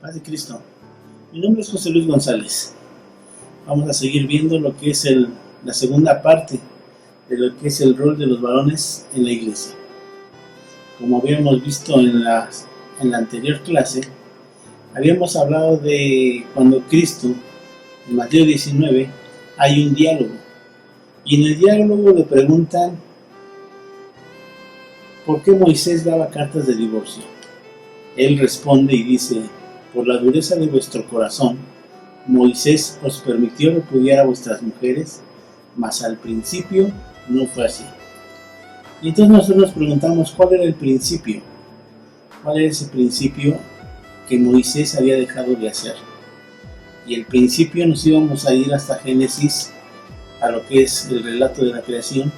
Paz de Cristo. Mi nombre es José Luis González. Vamos a seguir viendo lo que es la segunda parte de lo que es el rol de los varones en la iglesia. Como habíamos visto en la anterior clase, habíamos hablado de cuando Cristo, en Mateo 19, hay un diálogo. Y en el diálogo le preguntan ¿por qué Moisés daba cartas de divorcio? Él responde y dice: por la dureza de vuestro corazón, Moisés os permitió repudiar a vuestras mujeres, mas al principio no fue así. Y entonces nosotros nos preguntamos cuál era el principio, cuál era ese principio que Moisés había dejado de hacer. Y el principio nos íbamos a ir hasta Génesis, a lo que es el relato de la creación.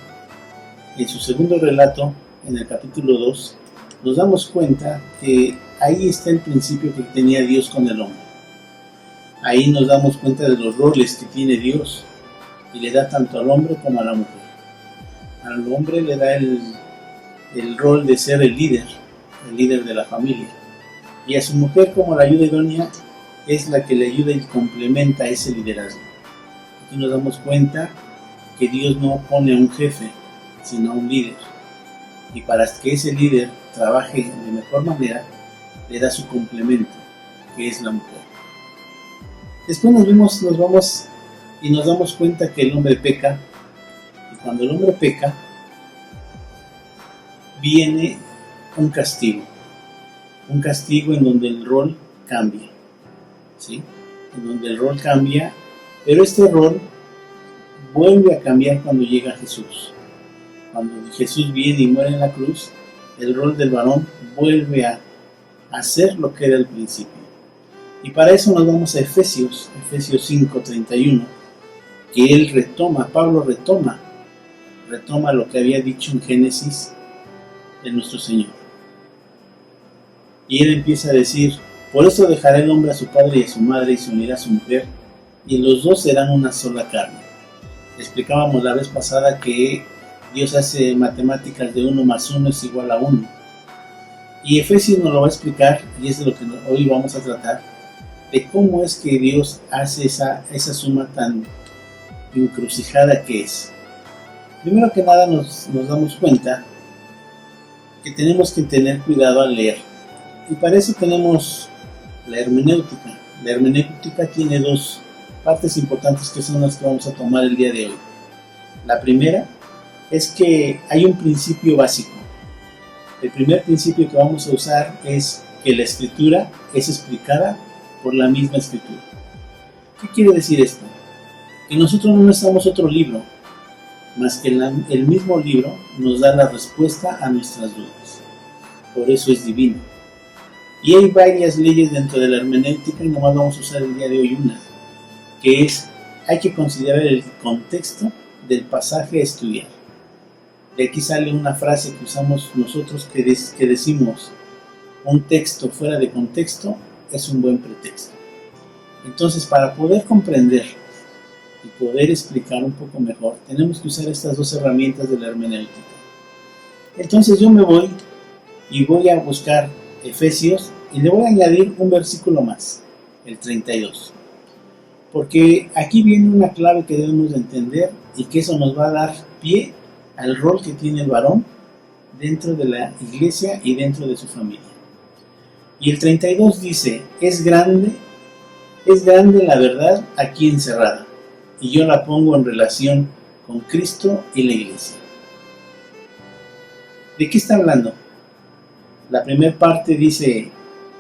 En su segundo relato, en el capítulo 2, nos damos cuenta que ahí está el principio que tenía Dios con el hombre. Ahí nos damos cuenta de los roles que tiene Dios y le da tanto al hombre como a la mujer. Al hombre le da el rol de ser el líder de la familia, y a su mujer, como la ayuda idónea, es la que le ayuda y complementa ese liderazgo. Aquí nos damos cuenta que Dios no pone a un jefe, sino a un líder, y para que ese líder trabaje de mejor manera, le da su complemento, que es la mujer. Después nos vamos y nos damos cuenta que el hombre peca, y cuando el hombre peca, viene un castigo en donde el rol cambia, ¿sí? En donde el rol cambia, pero este rol vuelve a cambiar cuando llega Jesús. Cuando Jesús viene y muere en la cruz, el rol del varón vuelve a hacer lo que era al principio. Y para eso nos vamos a Efesios 5:31, que Pablo retoma lo que había dicho en Génesis de nuestro Señor. Y él empieza a decir: por eso dejará el hombre a su padre y a su madre y se unirá a su mujer, y los dos serán una sola carne. Explicábamos la vez pasada que Dios hace matemáticas de 1 más 1 es igual a 1. Y Efesios nos lo va a explicar, y es de lo que hoy vamos a tratar, de cómo es que Dios hace esa suma tan encrucijada que es. Primero que nada nos damos cuenta que tenemos que tener cuidado al leer. Y para eso tenemos la hermenéutica. La hermenéutica tiene dos partes importantes que son las que vamos a tomar el día de hoy. La primera es que hay un principio básico. El primer principio que vamos a usar es que la escritura es explicada por la misma escritura. ¿Qué quiere decir esto? Que nosotros no necesitamos otro libro, más que el mismo libro nos da la respuesta a nuestras dudas. Por eso es divino. Y hay varias leyes dentro de la hermenéutica, y nomás vamos a usar el día de hoy una, que es: hay que considerar el contexto del pasaje a estudiar. De aquí sale una frase que usamos nosotros que decimos: un texto fuera de contexto es un buen pretexto. Entonces, para poder comprender y poder explicar un poco mejor, tenemos que usar estas dos herramientas de la hermenéutica. Entonces yo me voy a buscar Efesios y le voy a añadir un versículo más, el 32. Porque aquí viene una clave que debemos de entender, y que eso nos va a dar pie al rol que tiene el varón dentro de la iglesia y dentro de su familia. Y el 32 dice: es grande la verdad aquí encerrada. Y yo la pongo en relación con Cristo y la iglesia. ¿De qué está hablando? La primera parte dice,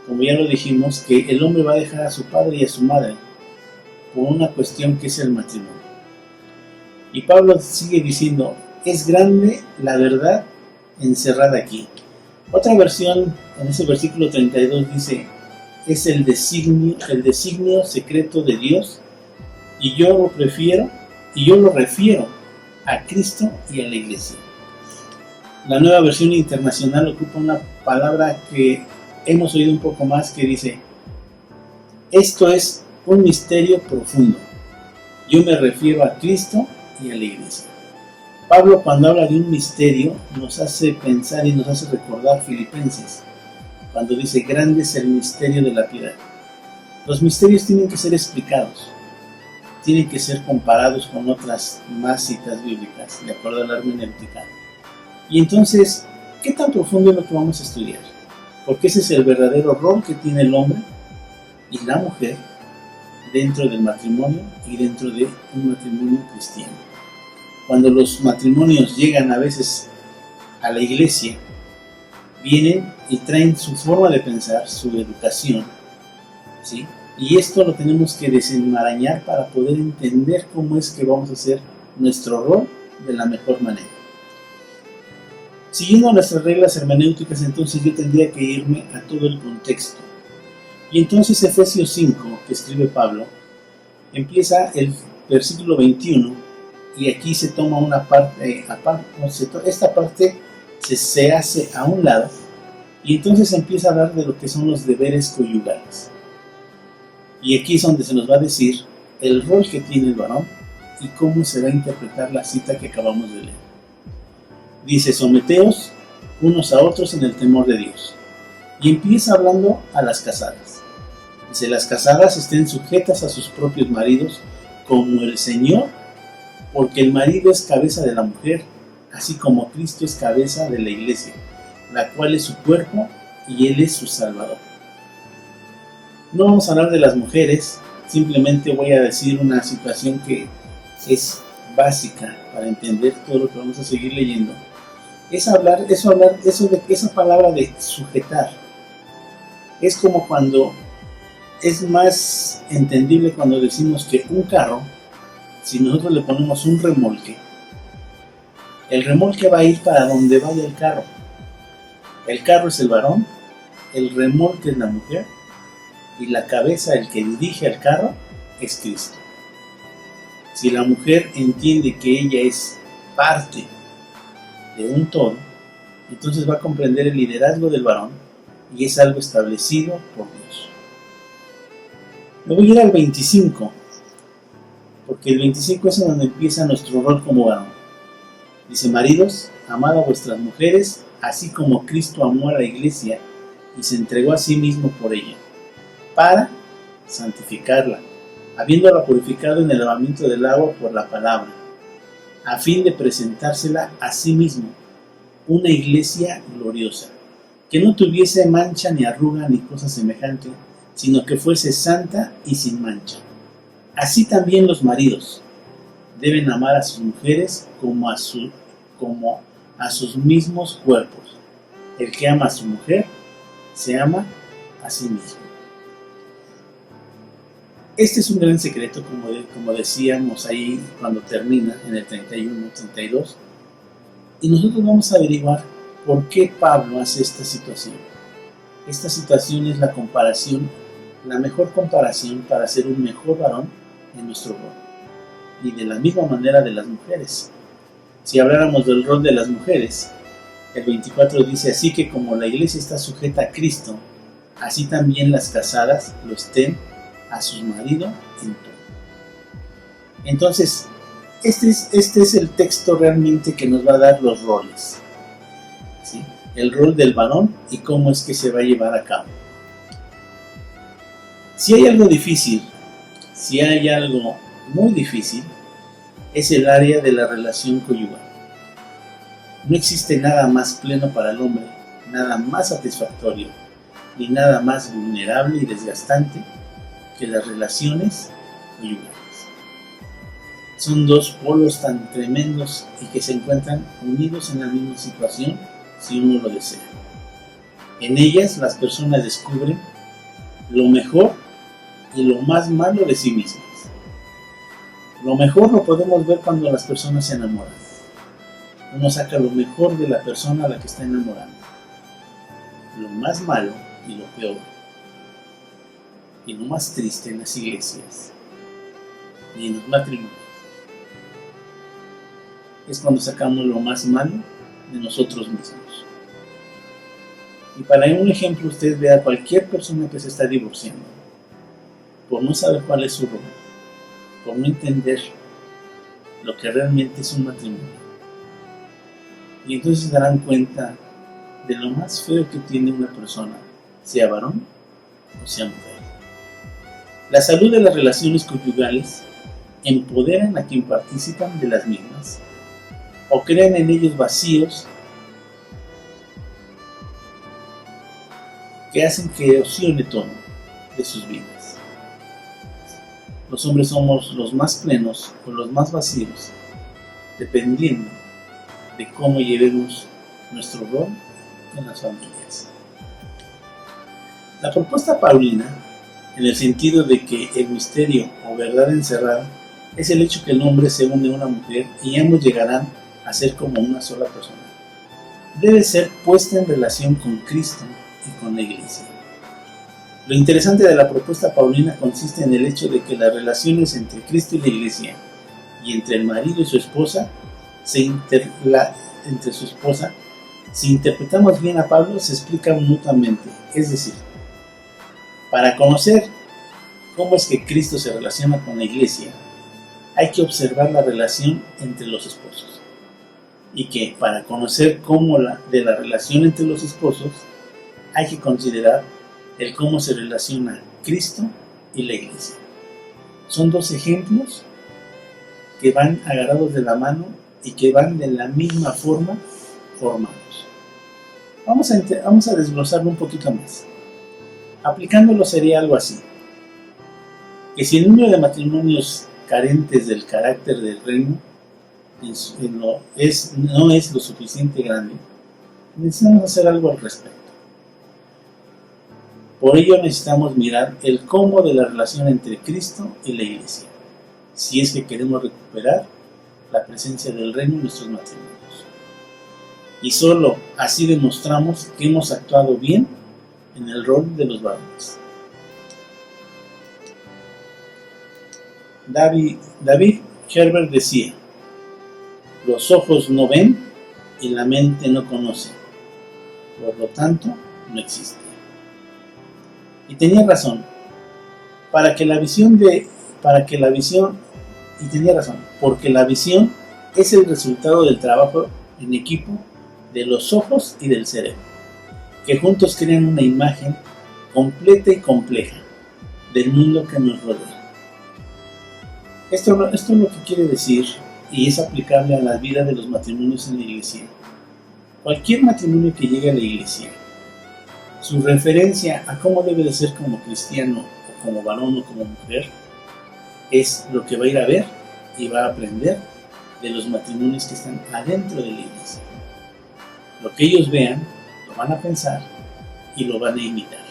como ya lo dijimos, que el hombre va a dejar a su padre y a su madre por una cuestión que es el matrimonio. Y Pablo sigue diciendo: es grande la verdad encerrada aquí. Otra versión, en ese versículo 32, dice: es el designio secreto de Dios, y yo lo refiero a Cristo y a la iglesia. La Nueva Versión Internacional ocupa una palabra que hemos oído un poco más, que dice: esto es un misterio profundo. Yo me refiero a Cristo y a la iglesia. Pablo, cuando habla de un misterio, nos hace pensar y nos hace recordar Filipenses, cuando dice: grande es el misterio de la piedad. Los misterios tienen que ser explicados, tienen que ser comparados con otras más citas bíblicas, de acuerdo a la hermenéutica. Y entonces, ¿qué tan profundo es lo que vamos a estudiar? Porque ese es el verdadero rol que tiene el hombre y la mujer dentro del matrimonio y dentro de un matrimonio cristiano. Cuando los matrimonios llegan a veces a la iglesia, vienen y traen su forma de pensar, su educación, ¿sí? Y esto lo tenemos que desenmarañar para poder entender cómo es que vamos a hacer nuestro rol de la mejor manera. Siguiendo nuestras reglas hermenéuticas, entonces yo tendría que irme a todo el contexto. Y entonces Efesios 5, que escribe Pablo, empieza el versículo 21, y aquí se toma una parte, esta parte se hace a un lado, y entonces empieza a hablar de lo que son los deberes conyugales. Y aquí es donde se nos va a decir el rol que tiene el varón y cómo se va a interpretar la cita que acabamos de leer. Dice, someteos unos a otros en el temor de Dios. Y empieza hablando a las casadas. Dice, las casadas estén sujetas a sus propios maridos como el Señor, porque el marido es cabeza de la mujer, así como Cristo es cabeza de la iglesia, la cual es su cuerpo y Él es su Salvador. No vamos a hablar de las mujeres, simplemente voy a decir una situación que es básica para entender todo lo que vamos a seguir leyendo. Eso de esa palabra de sujetar. Es como cuando es más entendible cuando decimos que un carro, si nosotros le ponemos un remolque, el remolque va a ir para donde vaya el carro. El carro es el varón, el remolque es la mujer, y la cabeza, el que dirige al carro, es Cristo. Si la mujer entiende que ella es parte de un todo, entonces va a comprender el liderazgo del varón y es algo establecido por Dios. Me voy a ir al 25, porque el 25 es donde empieza nuestro rol como varón. Dice, maridos, amad a vuestras mujeres, así como Cristo amó a la iglesia y se entregó a sí mismo por ella, para santificarla, habiéndola purificado en el lavamiento del agua por la palabra, a fin de presentársela a sí mismo, una iglesia gloriosa, que no tuviese mancha ni arruga ni cosa semejante, sino que fuese santa y sin mancha. Así también los maridos deben amar a sus mujeres como a sus mismos cuerpos. El que ama a su mujer se ama a sí mismo. Este es un gran secreto, como decíamos ahí cuando termina en el 31-32, y nosotros vamos a averiguar por qué Pablo hace esta situación. Esta situación es la mejor comparación para ser un mejor varón en nuestro rol, y de la misma manera de las mujeres. Si habláramos del rol de las mujeres, el 24 dice, así que como la iglesia está sujeta a Cristo, así también las casadas lo estén a sus maridos en todo. Entonces, este es el texto realmente que nos va a dar los roles, ¿sí? El rol del varón y cómo es que se va a llevar a cabo. Si hay algo difícil, si hay algo muy difícil, es el área de la relación conyugal. No existe nada más pleno para el hombre, nada más satisfactorio, ni nada más vulnerable y desgastante que las relaciones conyugales. Son dos polos tan tremendos y que se encuentran unidos en la misma situación si uno lo desea. En ellas las personas descubren lo mejor y lo más malo de sí mismas. Lo mejor lo podemos ver cuando las personas se enamoran. Uno saca lo mejor de la persona a la que está enamorando. Lo más malo y lo peor y lo más triste en las iglesias y en los matrimonios es cuando sacamos lo más malo de nosotros mismos. Y para un ejemplo, usted ve a cualquier persona que se está divorciando por no saber cuál es su rol, por no entender lo que realmente es un matrimonio. Y entonces se darán cuenta de lo más feo que tiene una persona, sea varón o sea mujer. La salud de las relaciones conyugales empoderan a quien participan de las mismas o crean en ellos vacíos que hacen que erosione todo de sus vidas. Los hombres somos los más plenos o los más vacíos, dependiendo de cómo llevemos nuestro rol en las familias. La propuesta paulina, en el sentido de que el misterio o verdad encerrada es el hecho que el hombre se une a una mujer y ambos llegarán a ser como una sola persona, debe ser puesta en relación con Cristo y con la Iglesia. Lo interesante de la propuesta paulina consiste en el hecho de que las relaciones entre Cristo y la Iglesia y entre el marido y su esposa, si interpretamos bien a Pablo, se explican mutuamente. Es decir, para conocer cómo es que Cristo se relaciona con la Iglesia, hay que observar la relación entre los esposos. Y que para conocer de la relación entre los esposos, hay que considerar el cómo se relaciona Cristo y la Iglesia. Son dos ejemplos que van agarrados de la mano y que van de la misma forma formados. Vamos a desglosarlo un poquito más. Aplicándolo sería algo así: que si el número de matrimonios carentes del carácter del reino no es lo suficiente grande, necesitamos hacer algo al respecto. Por ello necesitamos mirar el cómo de la relación entre Cristo y la Iglesia, si es que queremos recuperar la presencia del reino en nuestros matrimonios. Y solo así demostramos que hemos actuado bien en el rol de los varones. David Herbert decía: los ojos no ven y la mente no conoce, por lo tanto no existe. Y tenía razón, porque la visión es el resultado del trabajo en equipo de los ojos y del cerebro, que juntos crean una imagen completa y compleja del mundo que nos rodea. Esto es lo que quiere decir, y es aplicable a la vida de los matrimonios en la Iglesia. Cualquier matrimonio que llegue a la Iglesia, su referencia a cómo debe de ser como cristiano, o como varón o como mujer, es lo que va a ir a ver y va a aprender de los matrimonios que están adentro de la Iglesia. Lo que ellos vean, lo van a pensar y lo van a imitar.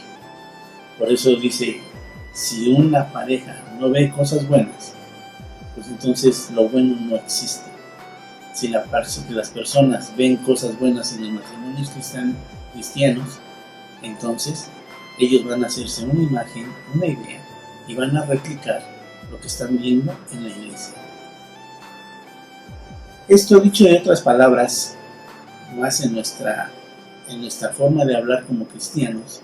Por eso dice, si una pareja no ve cosas buenas, pues entonces lo bueno no existe. Si las personas ven cosas buenas en los matrimonios cristianos, entonces ellos van a hacerse una imagen, una idea, y van a replicar lo que están viendo en la Iglesia. Esto, dicho en otras palabras, más en nuestra forma de hablar como cristianos,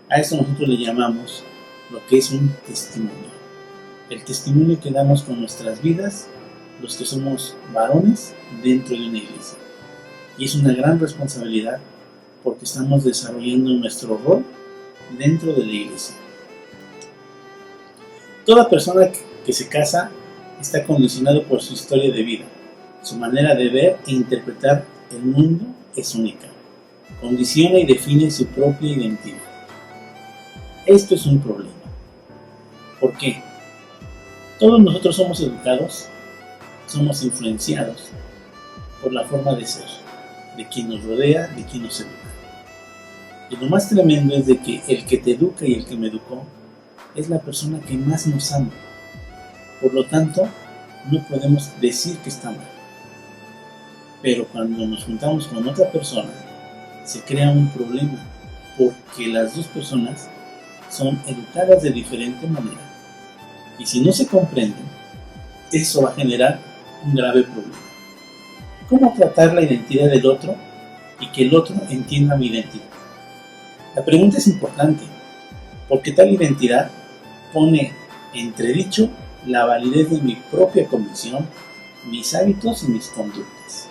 a esto nosotros le llamamos lo que es un testimonio. El testimonio que damos con nuestras vidas, los que somos varones dentro de una iglesia. Y es una gran responsabilidad, porque estamos desarrollando nuestro rol dentro de la iglesia. Toda persona que se casa está condicionado por su historia de vida. Su manera de ver e interpretar el mundo es única. Condiciona y define su propia identidad. Esto es un problema. ¿Por qué? Todos nosotros somos educados, somos influenciados por la forma de ser, de quien nos rodea, de quien nos educa. Y lo más tremendo es de que el que te educa y el que me educó es la persona que más nos ama. Por lo tanto, no podemos decir que está mal. Pero cuando nos juntamos con otra persona, se crea un problema, porque las dos personas son educadas de diferente manera. Y si no se comprenden, eso va a generar un grave problema. ¿Cómo tratar la identidad del otro y que el otro entienda mi identidad? La pregunta es importante, porque tal identidad pone entredicho la validez de mi propia convicción, mis hábitos y mis conductas.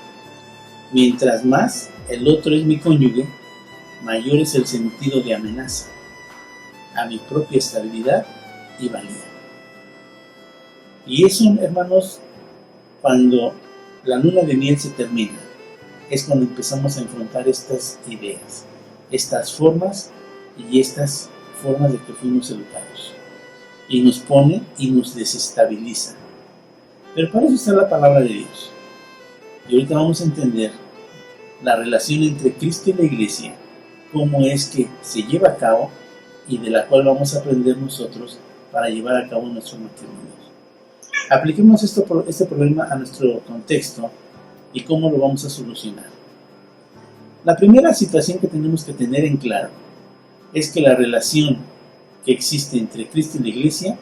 Mientras más el otro es mi cónyuge, mayor es el sentido de amenaza a mi propia estabilidad y valía. Y eso, hermanos, cuando la luna de miel se termina, es cuando empezamos a enfrentar estas ideas, estas formas y estas formas de que fuimos educados. Y nos pone y nos desestabiliza. Pero para eso está la palabra de Dios. Y ahorita vamos a entender la relación entre Cristo y la iglesia, cómo es que se lleva a cabo y de la cual vamos a aprender nosotros para llevar a cabo nuestros matrimonios. Apliquemos este problema a nuestro contexto y cómo lo vamos a solucionar. La primera situación que tenemos que tener en claro es que la relación que existe entre Cristo y la iglesia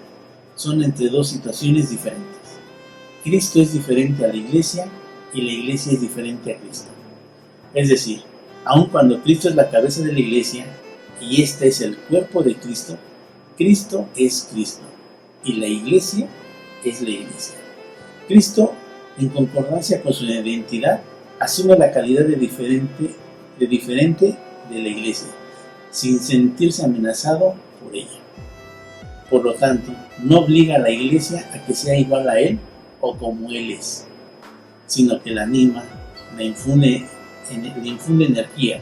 son entre dos situaciones diferentes. Cristo es diferente a la iglesia y la iglesia es diferente a Cristo. Es decir, aun cuando Cristo es la cabeza de la iglesia y este es el cuerpo de Cristo, Cristo es Cristo y la iglesia es la iglesia. Cristo, en concordancia con su identidad, asume la calidad de diferente de la iglesia, sin sentirse amenazado por ella. Por lo tanto, no obliga a la iglesia a que sea igual a él o como él es, sino que la anima, le infunde energía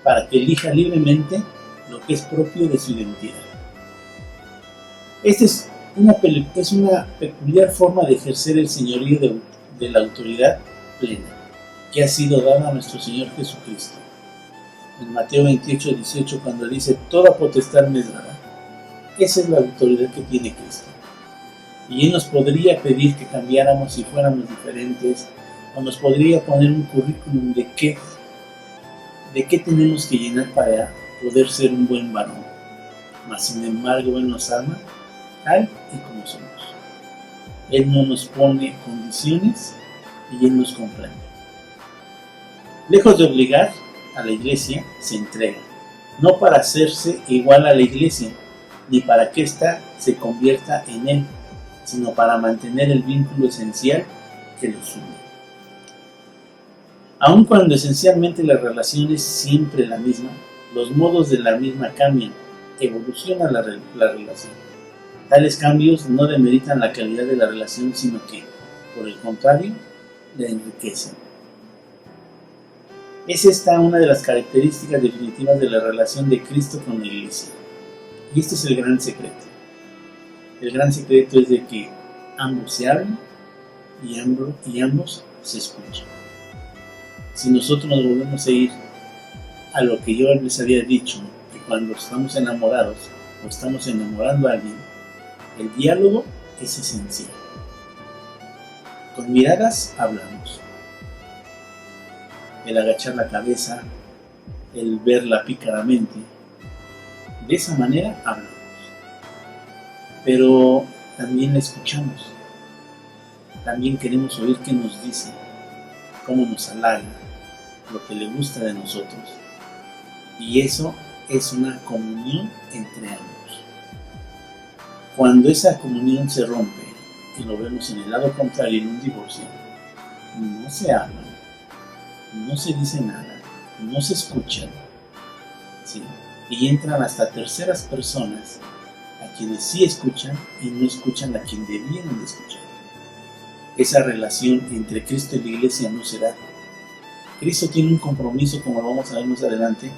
para que elija libremente lo que es propio de su identidad. Esta es una peculiar forma de ejercer el señorío de la autoridad plena que ha sido dada a nuestro Señor Jesucristo. En Mateo 28:18, cuando dice: toda potestad me es dada, esa es la autoridad que tiene Cristo. Y Él nos podría pedir que cambiáramos si fuéramos diferentes, o nos podría poner un currículum de qué tenemos que llenar para poder ser un buen varón. Mas sin embargo, Él nos ama tal y como somos. Él no nos pone condiciones y Él nos comprende. Lejos de obligar a la iglesia, se entrega, no para hacerse igual a la iglesia, ni para que ésta se convierta en Él, sino para mantener el vínculo esencial que los une. Aun cuando esencialmente la relación es siempre la misma, los modos de la misma cambian, evoluciona la relación. Tales cambios no demeritan la calidad de la relación, sino que, por el contrario, la enriquecen. Es esta una de las características definitivas de la relación de Cristo con la iglesia. Y este es el gran secreto. El gran secreto es de que ambos se hablan y ambos se escuchan. Si nosotros nos volvemos a ir a lo que yo les había dicho, que cuando estamos enamorados o estamos enamorando a alguien, el diálogo es esencial. Con miradas hablamos. El agachar la cabeza, el verla pícaramente. De esa manera hablamos. Pero también la escuchamos. También queremos oír qué nos dice, cómo nos halaga, lo que le gusta de nosotros. Y eso es una comunión entre ambos. Cuando esa comunión se rompe, y lo vemos en el lado contrario, en un divorcio, no se hablan, no se dice nada, no se escuchan, ¿sí? Y entran hasta terceras personas a quienes sí escuchan y no escuchan a quien debieran de escuchar. Esa relación entre Cristo y la iglesia no se da. Cristo tiene un compromiso, como lo vamos a ver más adelante,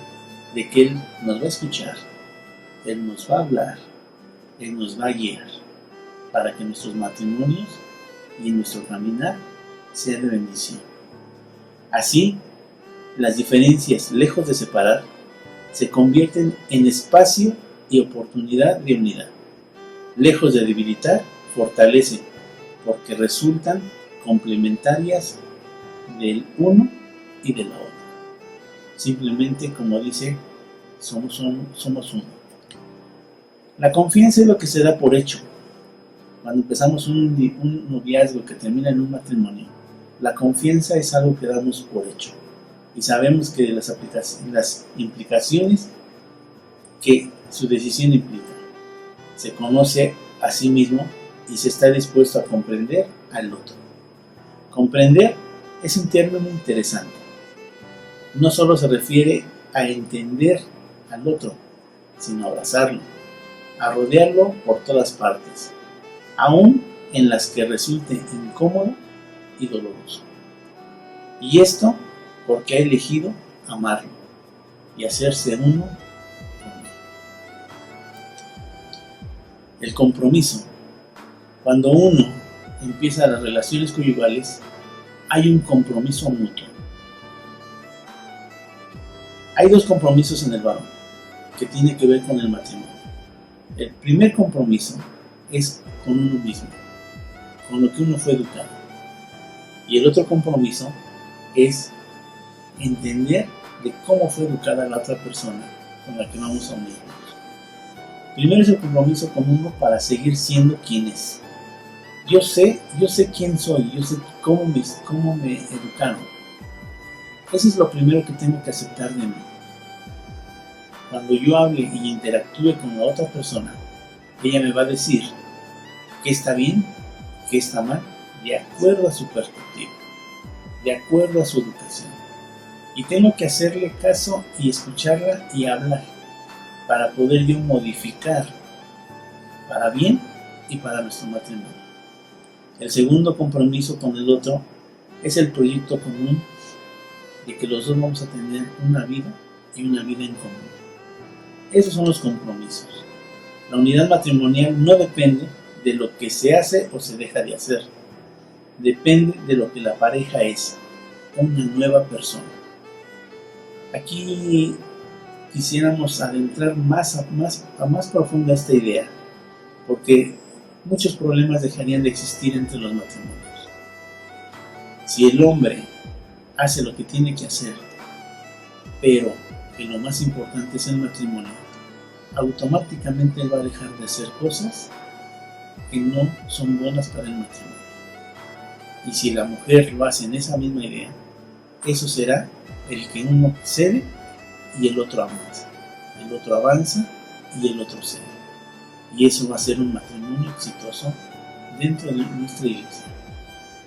de que Él nos va a escuchar, Él nos va a hablar, Él nos va a guiar para que nuestros matrimonios y nuestro caminar sean de bendición. Así, las diferencias, lejos de separar, se convierten en espacio y oportunidad de unidad. Lejos de debilitar, fortalecen, porque resultan complementarias del uno y de la otra. Simplemente, como dice, somos uno. La confianza es lo que se da por hecho. Cuando empezamos un noviazgo que termina en un matrimonio, la confianza es algo que damos por hecho. Y sabemos que de las implicaciones que su decisión implica. Se conoce a sí mismo y se está dispuesto a comprender al otro. Comprender es un término interesante. No solo se refiere a entender al otro, sino a abrazarlo, a rodearlo por todas partes, aun en las que resulte incómodo y doloroso. Y esto porque ha elegido amarlo y hacerse uno con él. El compromiso. Cuando uno empieza las relaciones conyugales, hay un compromiso mutuo. Hay dos compromisos en el varón que tiene que ver con el matrimonio. El primer compromiso es con uno mismo, con lo que uno fue educado. Y el otro compromiso es entender de cómo fue educada la otra persona con la que vamos a unirnos. Primero es el compromiso con uno para seguir siendo quien es. Yo sé quién soy, yo sé cómo me educaron. Eso es lo primero que tengo que aceptar de mí. Cuando yo hable y interactúe con la otra persona, ella me va a decir qué está bien, qué está mal, de acuerdo a su perspectiva, de acuerdo a su educación. Y tengo que hacerle caso y escucharla y hablar para poder yo modificar para bien y para nuestro matrimonio. El segundo compromiso con el otro es el proyecto común de que los dos vamos a tener una vida y una vida en común. Esos son los compromisos. La unidad matrimonial no depende de lo que se hace o se deja de hacer. Depende de lo que la pareja es, una nueva persona. Aquí quisiéramos adentrar más profunda esta idea, porque muchos problemas dejarían de existir entre los matrimonios. Si el hombre hace lo que tiene que hacer, pero que lo más importante es el matrimonio, automáticamente él va a dejar de hacer cosas que no son buenas para el matrimonio. Y si la mujer lo hace en esa misma idea, eso será el que uno cede y el otro avanza. El otro avanza y el otro cede. Y eso va a ser un matrimonio exitoso dentro de nuestra iglesia.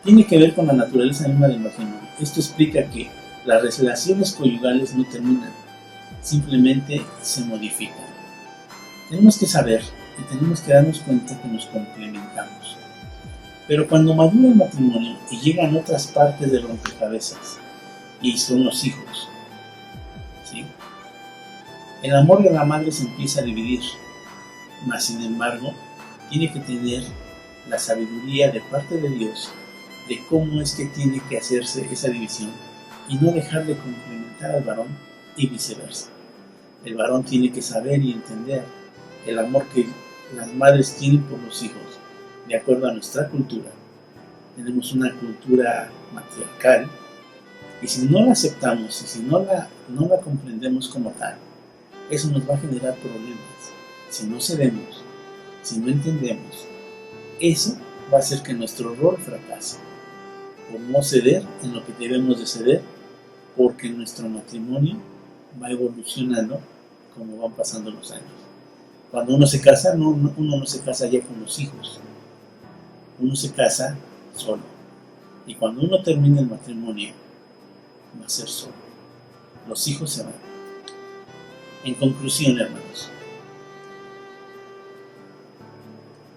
Tiene que ver con la naturaleza misma del matrimonio. Esto explica que las relaciones conyugales no terminan, simplemente se modifican. Tenemos que saber y tenemos que darnos cuenta que nos complementamos. Pero cuando madura el matrimonio y llegan otras partes del rompecabezas, y son los hijos, ¿sí? El amor de la madre se empieza a dividir, mas sin embargo, tiene que tener la sabiduría de parte de Dios de cómo es que tiene que hacerse esa división y no dejar de complementar al varón y viceversa. El varón tiene que saber y entender el amor que las madres tienen por los hijos, de acuerdo a nuestra cultura. Tenemos una cultura matriarcal y si no la aceptamos y si no la comprendemos como tal, eso nos va a generar problemas. Si no cedemos, si no entendemos, eso va a hacer que nuestro rol fracase, por no ceder en lo que debemos de ceder, porque nuestro matrimonio va evolucionando como van pasando los años. Cuando uno se casa, uno no se casa ya con los hijos, uno se casa solo. Y cuando uno termina el matrimonio, va a ser solo. Los hijos se van. En conclusión, hermanos,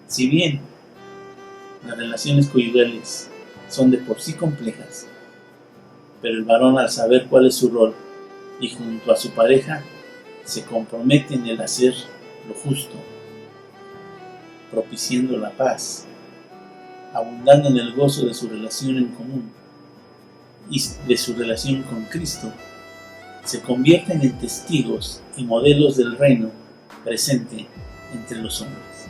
si bien las relaciones conyugales son de por sí complejas, pero el varón, al saber cuál es su rol y junto a su pareja se compromete en el hacer lo justo, propiciando la paz, abundando en el gozo de su relación en común y de su relación con Cristo, se convierten en testigos y modelos del reino presente entre los hombres.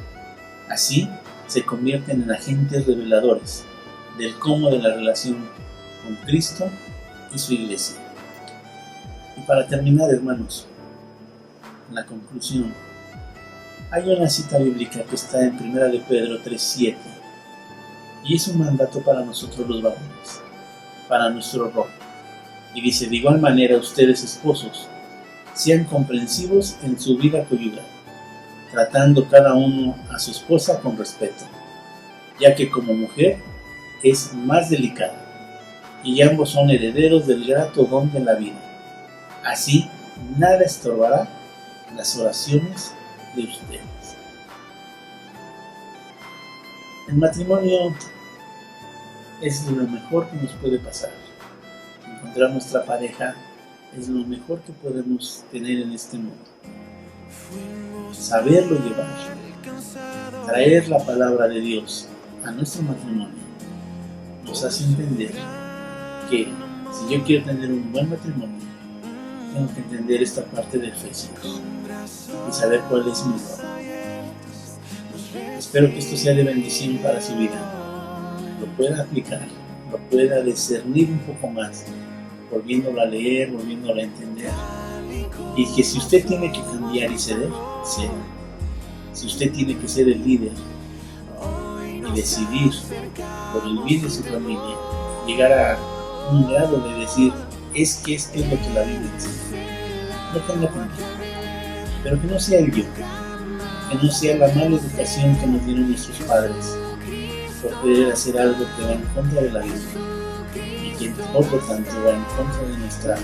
Así se convierten en agentes reveladores del cómo de la relación con Cristo y su iglesia. Y para terminar, hermanos, la conclusión, hay una cita bíblica que está en 1 de Pedro 3:7 y es un mandato para nosotros los varones, para nuestro rol. Y dice: de igual manera, ustedes, esposos, sean comprensivos en su vida conyugal, tratando cada uno a su esposa con respeto, ya que como mujer es más delicada y ambos son herederos del grato don de la vida. Así, nada estorbará las oraciones de ustedes. El matrimonio es lo mejor que nos puede pasar. Encontrar nuestra pareja es lo mejor que podemos tener en este mundo. Saberlo llevar, traer la palabra de Dios a nuestro matrimonio, nos hace entender que si yo quiero tener un buen matrimonio, tengo que entender esta parte de Efesios y saber cuál es mi rol. Espero que esto sea de bendición para su vida, lo pueda aplicar, lo pueda discernir un poco más, volviéndolo a leer, volviéndolo a entender, y que si usted tiene que cambiar y ceder, ceda. Si usted tiene que ser el líder y decidir por el bien de su familia, llegar a un grado de decir, es que esto es lo que la Biblia dice, no tenga temor, pero que no sea el yo, que no sea la mala educación que nos dieron nuestros padres por querer hacer algo que va en contra de la Biblia y que por lo tanto va en contra de nuestra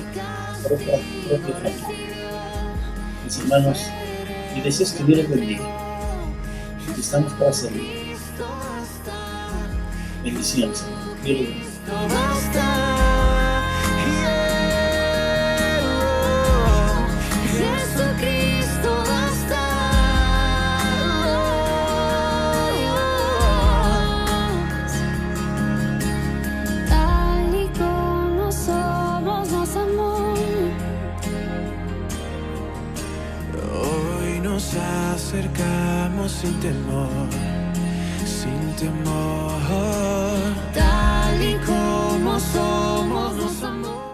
propia familia. Mis hermanos, mi deseo es que Dios los bendiga. Estamos para servir. Bendiciones. Dios los bendiga. Nos acercamos sin temor, tal y como somos, nos amamos.